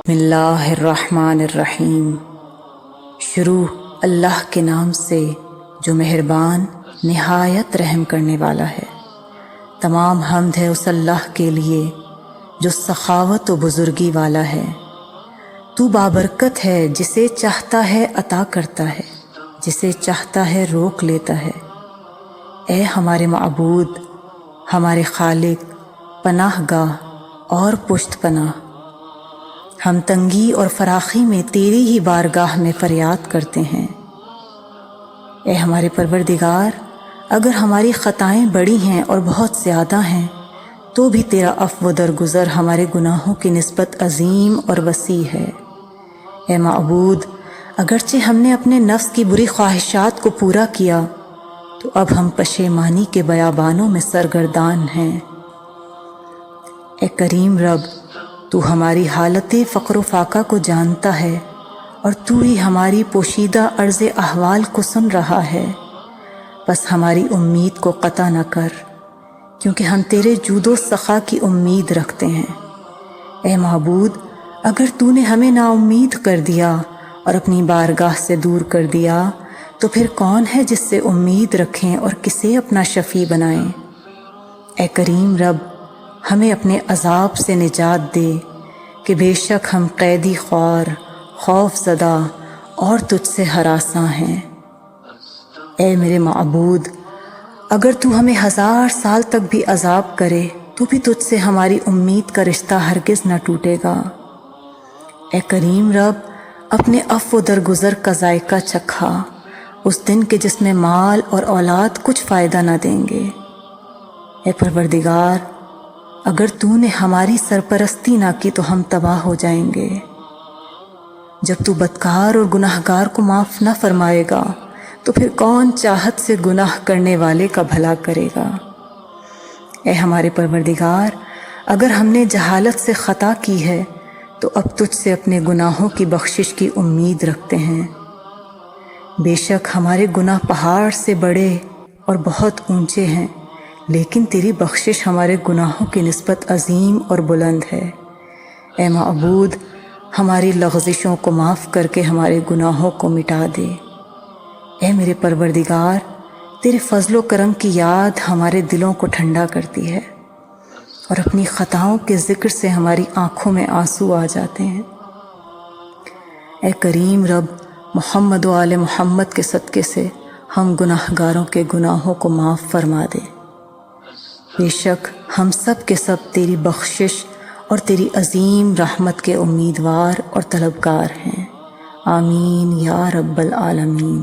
بسم اللہ الرحمن الرحیم۔ شروع اللہ کے نام سے جو مہربان نہایت رحم کرنے والا ہے۔ تمام حمد ہے اس اللہ کے لیے جو سخاوت و بزرگی والا ہے۔ تو بابرکت ہے، جسے چاہتا ہے عطا کرتا ہے، جسے چاہتا ہے روک لیتا ہے۔ اے ہمارے معبود، ہمارے خالق، پناہ گاہ اور پشت پناہ، ہم تنگی اور فراخی میں تیری ہی بارگاہ میں فریاد کرتے ہیں۔ اے ہمارے پروردگار، اگر ہماری خطائیں بڑی ہیں اور بہت زیادہ ہیں تو بھی تیرا عفو و درگزر ہمارے گناہوں کی نسبت عظیم اور وسیع ہے۔ اے معبود، اگرچہ ہم نے اپنے نفس کی بری خواہشات کو پورا کیا تو اب ہم پشیمانی کے بیابانوں میں سرگردان ہیں۔ اے کریم رب، تو ہماری حالت فقر و فاقہ کو جانتا ہے اور تو ہی ہماری پوشیدہ عرض احوال کو سن رہا ہے، بس ہماری امید کو قطع نہ کر، کیونکہ ہم تیرے جود و سخا کی امید رکھتے ہیں۔ اے معبود، اگر تو نے ہمیں نا امید کر دیا اور اپنی بارگاہ سے دور کر دیا تو پھر کون ہے جس سے امید رکھیں اور کسے اپنا شفیع بنائیں؟ اے کریم رب، ہمیں اپنے عذاب سے نجات دے کہ بے شک ہم قیدی خوار، خوف زدہ اور تجھ سے ہراساں ہیں۔ اے میرے معبود، اگر تو ہمیں 1000 سال تک بھی عذاب کرے تو بھی تجھ سے ہماری امید کا رشتہ ہرگز نہ ٹوٹے گا۔ اے کریم رب، اپنے عفو و درگزر کا ذائقہ چکھا اس دن کے جس میں مال اور اولاد کچھ فائدہ نہ دیں گے۔ اے پروردگار، اگر تو نے ہماری سرپرستی نہ کی تو ہم تباہ ہو جائیں گے۔ جب تو بدکار اور گناہ گار کو معاف نہ فرمائے گا تو پھر کون چاہت سے گناہ کرنے والے کا بھلا کرے گا؟ اے ہمارے پروردگار، اگر ہم نے جہالت سے خطا کی ہے تو اب تجھ سے اپنے گناہوں کی بخشش کی امید رکھتے ہیں۔ بے شک ہمارے گناہ پہاڑ سے بڑے اور بہت اونچے ہیں، لیکن تیری بخشش ہمارے گناہوں کی نسبت عظیم اور بلند ہے۔ اے معبود، ہماری لغزشوں کو معاف کر کے ہمارے گناہوں کو مٹا دے۔ اے میرے پروردگار، تیرے فضل و کرم کی یاد ہمارے دلوں کو ٹھنڈا کرتی ہے اور اپنی خطاؤں کے ذکر سے ہماری آنکھوں میں آنسو آ جاتے ہیں۔ اے کریم رب، محمد و آل محمد کے صدقے سے ہم گناہ گاروں کے گناہوں کو معاف فرما دے۔ بے شک ہم سب کے سب تیری بخشش اور تیری عظیم رحمت کے امیدوار اور طلبگار ہیں۔ آمین یا رب العالمین۔